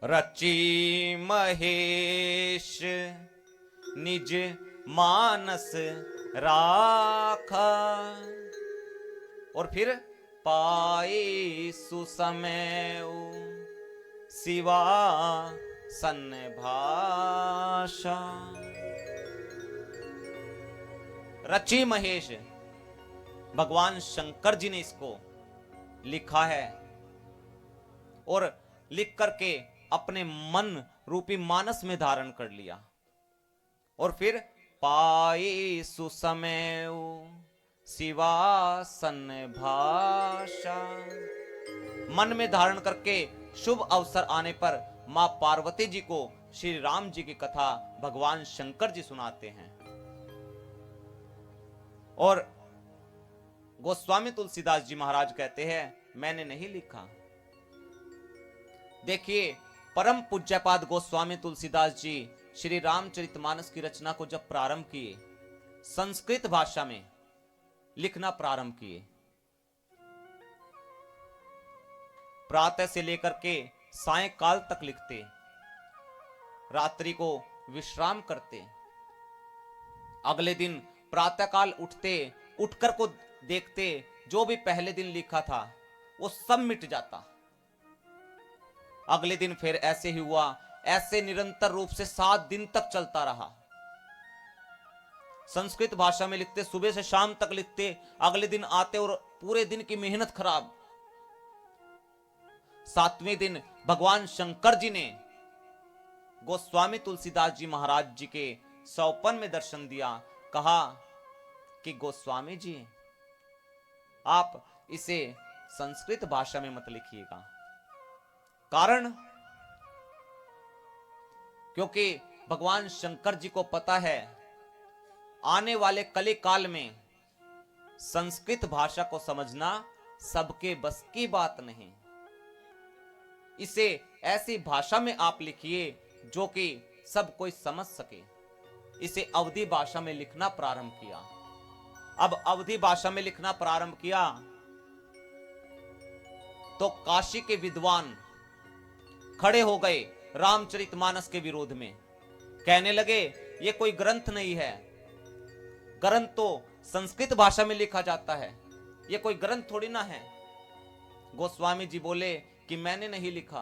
रची महेश निज मानस राखा, और फिर पाई सुसमय शिवा सन्न भाषा। रची महेश, भगवान शंकर जी ने इसको लिखा है और लिख करके अपने मन रूपी मानस में धारण कर लिया, और फिर पाई सुसमय शिवासन भाषा, मन में धारण करके शुभ अवसर आने पर मां पार्वती जी को श्री राम जी की कथा भगवान शंकर जी सुनाते हैं। और गोस्वामी तुलसीदास जी महाराज कहते हैं मैंने नहीं लिखा। देखिए, परम पूज्यपाद गोस्वामी तुलसीदास जी श्री रामचरितमानस की रचना को जब प्रारंभ किए, संस्कृत भाषा में लिखना प्रारंभ किए। प्रातः से लेकर के सायंकाल तक लिखते, रात्रि को विश्राम करते, अगले दिन प्रातःकाल उठते, उठकर को देखते जो भी पहले दिन लिखा था वो सब मिट जाता। अगले दिन फिर ऐसे ही हुआ, ऐसे निरंतर रूप से 7 दिन तक चलता रहा। संस्कृत भाषा में लिखते, सुबह से शाम तक लिखते, अगले दिन आते और पूरे दिन की मेहनत खराब। 7वें दिन भगवान शंकर जी ने गोस्वामी तुलसीदास जी महाराज जी के सौपन में दर्शन दिया, कहा कि गोस्वामी जी आप इसे संस्कृत भाषा में मत लिखिएगा। कारण, क्योंकि भगवान शंकर जी को पता है आने वाले कली काल में संस्कृत भाषा को समझना सबके बस की बात नहीं। इसे ऐसी भाषा में आप लिखिए जो कि सब कोई समझ सके। इसे अवधी भाषा में लिखना प्रारंभ किया। अब अवधी भाषा में लिखना प्रारंभ किया तो काशी के विद्वान खड़े हो गए रामचरितमानस के विरोध में, कहने लगे ये कोई ग्रंथ नहीं है, ग्रंथ तो संस्कृत भाषा में लिखा जाता है, ये कोई ग्रंथ थोड़ी ना है। गोस्वामी जी बोले कि मैंने नहीं लिखा।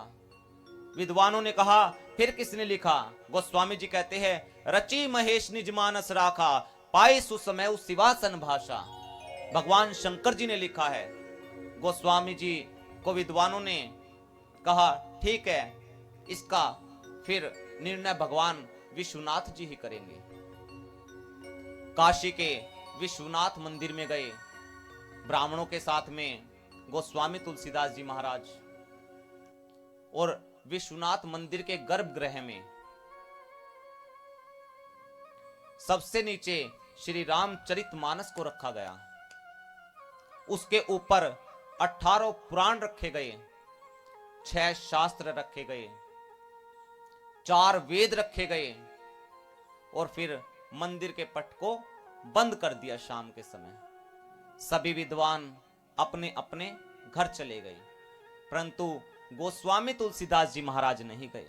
विद्वानों ने कहा फिर किसने लिखा? गोस्वामी जी कहते हैं रची महेश निज मानस राखा, पाई सुसमय शिवासन भाषा। भगवान शंकर जी ने लिखा है। गोस्वामी जी को विद्वानों ने कहा ठीक है, इसका फिर निर्णय भगवान विश्वनाथ जी ही करेंगे। काशी के विश्वनाथ मंदिर में गए, ब्राह्मणों के साथ में गोस्वामी तुलसीदास जी महाराज, और विश्वनाथ मंदिर के गर्भगृह में सबसे नीचे श्री रामचरितमानस को रखा गया। उसके ऊपर 18 पुराण रखे गए, 6 शास्त्र रखे गए, 4 वेद रखे गए, और फिर मंदिर के पट को बंद कर दिया। शाम के समय सभी विद्वान अपने अपने घर चले गए, परंतु गोस्वामी तुलसीदास जी महाराज नहीं गए।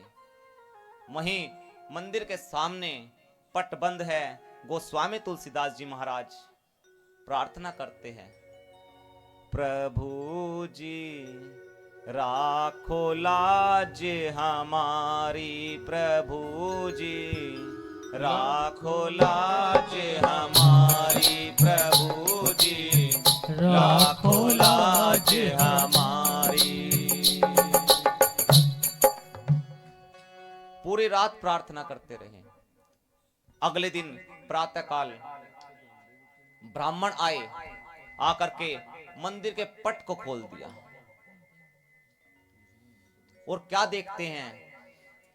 वहीं मंदिर के सामने पट बंद है। गोस्वामी तुलसीदास जी महाराज प्रार्थना करते हैं, प्रभु जी राखो लाज हमारी, प्रभु जी राखो लाज हमारी, प्रभु जी राखो लाज हमारी। पूरी रात प्रार्थना करते रहे। अगले दिन प्रातःकाल ब्राह्मण आए, आकर के मंदिर के पट को खोल दिया, और क्या देखते हैं,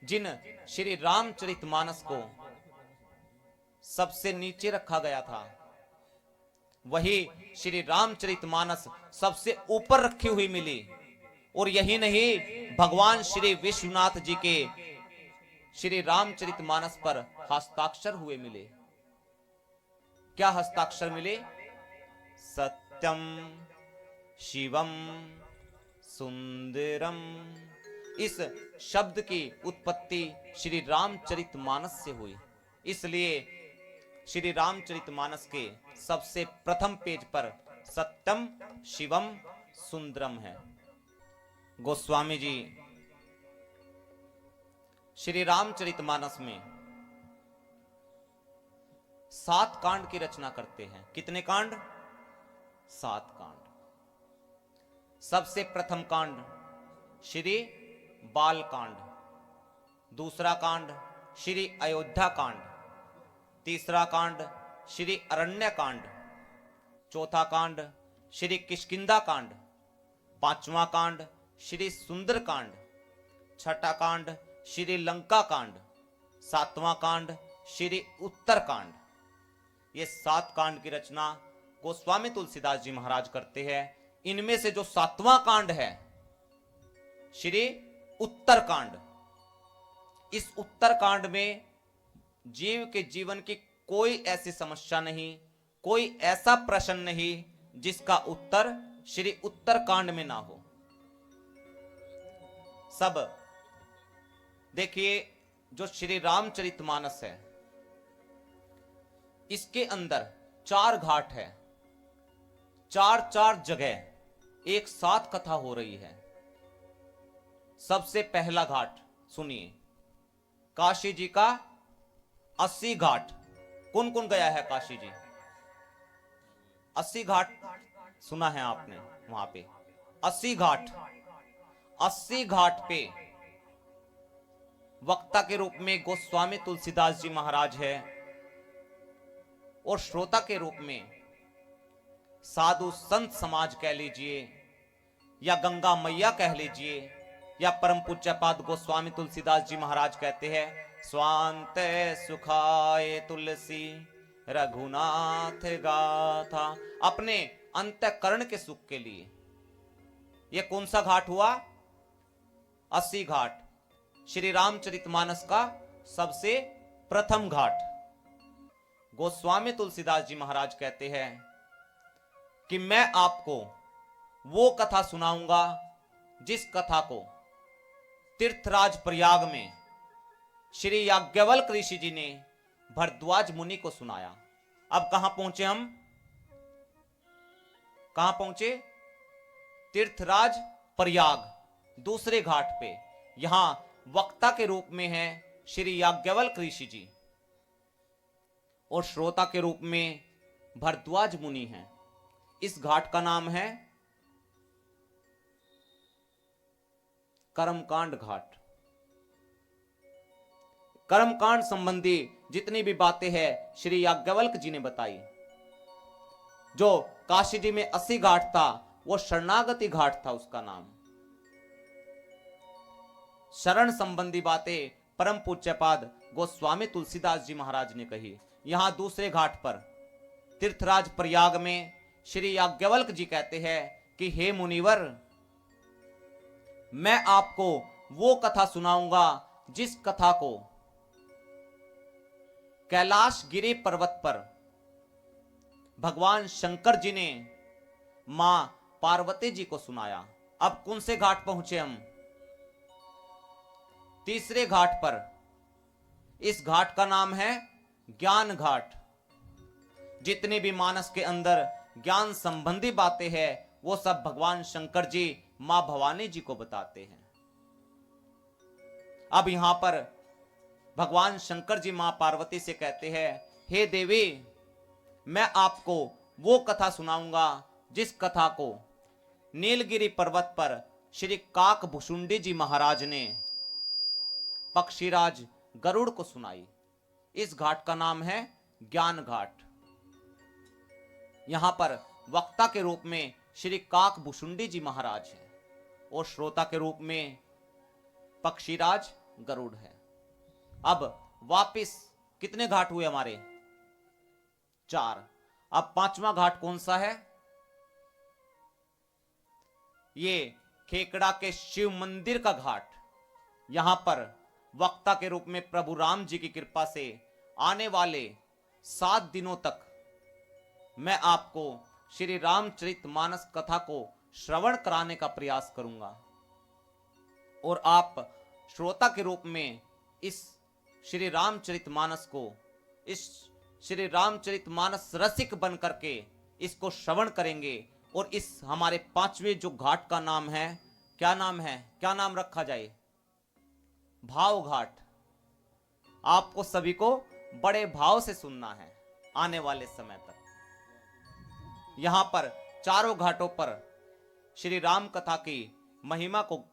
जिन श्री रामचरितमानस को सबसे नीचे रखा गया था, वही श्री रामचरितमानस सबसे ऊपर रखी हुई मिली। और यही नहीं, भगवान श्री विश्वनाथ जी के श्री रामचरितमानस पर हस्ताक्षर हुए मिले। क्या हस्ताक्षर मिले? सत्यम शिवम सुंदरम इस शब्द की उत्पत्ति श्री रामचरितमानस से हुई। इसलिए श्री रामचरितमानस के सबसे प्रथम पेज पर सत्यम शिवम सुंदरम है। गोस्वामी जी श्री रामचरितमानस में 7 कांड की रचना करते हैं। कितने कांड? 7 कांड। सबसे प्रथम कांड श्री बाल कांड, दूसरा कांड श्री अयोध्या कांड, तीसरा कांड श्री अरण्य कांड, चौथा कांड श्री किष्किंधा कांड, पांचवा कांड श्री सुंदर कांड, छठा कांड श्री लंका कांड, सातवां कांड श्री उत्तर कांड। ये 7 कांड की रचना गोस्वामी तुलसीदास जी महाराज करते हैं। इनमें से जो 7वां कांड है श्री उत्तर कांड, इस उत्तर कांड में जीव के जीवन की कोई ऐसी समस्या नहीं, कोई ऐसा प्रश्न नहीं जिसका उत्तर श्री उत्तर कांड में ना हो। सब देखिए, जो श्री रामचरितमानस है इसके अंदर 4 घाट है, 4 जगह एक साथ कथा हो रही है। सबसे पहला घाट सुनिए, काशी जी का 80 घाट। कौन कौन गया है काशी जी? 80 घाट सुना है आपने? वहां पे 80 घाट, 80 घाट पे वक्ता के रूप में गोस्वामी तुलसीदास जी महाराज है और श्रोता के रूप में साधु संत समाज कह लीजिए या गंगा मैया कह लीजिए या परम पूज्यपाद गोस्वामी तुलसीदास जी महाराज कहते हैं, स्वांत सुखाए तुलसी रघुनाथ गाथा, अपने अंतःकरण के सुख के लिए। यह कौन सा घाट हुआ? 80 घाट, श्री रामचरितमानस का सबसे प्रथम घाट। गोस्वामी तुलसीदास जी महाराज कहते हैं कि मैं आपको वो कथा सुनाऊंगा जिस कथा को तीर्थराज प्रयाग में श्री याज्ञवल्क ऋषि जी ने भरद्वाज मुनि को सुनाया। अब कहां पहुंचे हम? कहां पहुंचे? तीर्थराज प्रयाग, दूसरे घाट पे। यहां वक्ता के रूप में है श्री याज्ञवल्क ऋषि जी और श्रोता के रूप में भरद्वाज मुनि हैं। इस घाट का नाम है कर्मकांड घाट। कर्मकांड संबंधी जितनी भी बातें हैं श्री याज्ञवल्क जी ने बताई। जो काशी जी में 80 घाट था वो शरणागति घाट था, उसका नाम। शरण संबंधी बातें परम पूज्यपाद गोस्वामी तुलसीदास जी महाराज ने कही। यहां दूसरे घाट पर तीर्थराज प्रयाग में श्री याज्ञवल्क जी कहते हैं कि हे मुनिवर, मैं आपको वो कथा सुनाऊंगा जिस कथा को कैलाश गिरी पर्वत पर भगवान शंकर जी ने मां पार्वती जी को सुनाया। अब कौन से घाट पहुंचे हम? तीसरे घाट पर। इस घाट का नाम है ज्ञान घाट। जितनी भी मानस के अंदर ज्ञान संबंधी बातें हैं वो सब भगवान शंकर जी मां भवानी जी को बताते हैं। अब यहां पर भगवान शंकर जी मां पार्वती से कहते हैं, हे देवी, मैं आपको वो कथा सुनाऊंगा जिस कथा को नीलगिरी पर्वत पर श्री काकभुशुंडी जी महाराज ने पक्षीराज गरुड़ को सुनाई। इस घाट का नाम है ज्ञान घाट। यहां पर वक्ता के रूप में श्री काकभुशुंडी जी महाराज है और श्रोता के रूप में पक्षीराज गरुड़ है। अब वापिस कितने घाट हुए हमारे? 4। अब 5वां घाट कौन सा है? ये खेकड़ा के शिव मंदिर का घाट। यहां पर वक्ता के रूप में प्रभु राम जी की कृपा से आने वाले 7 दिनों तक मैं आपको श्री रामचरितमानस कथा को श्रवण कराने का प्रयास करूंगा। और आप श्रोता के रूप में इस श्री रामचरितमानस को, इस श्री रामचरितमानस रसिक बन करके इसको श्रवण करेंगे। और इस हमारे 5वें जो घाट का नाम है, क्या नाम है, क्या नाम रखा जाए? भाव घाट। आपको सभी को बड़े भाव से सुनना है आने वाले समय तक। यहां पर चारों घाटों पर श्री राम कथा की महिमा को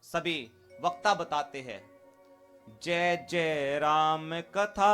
सभी वक्ता बताते हैं। जय जय राम कथा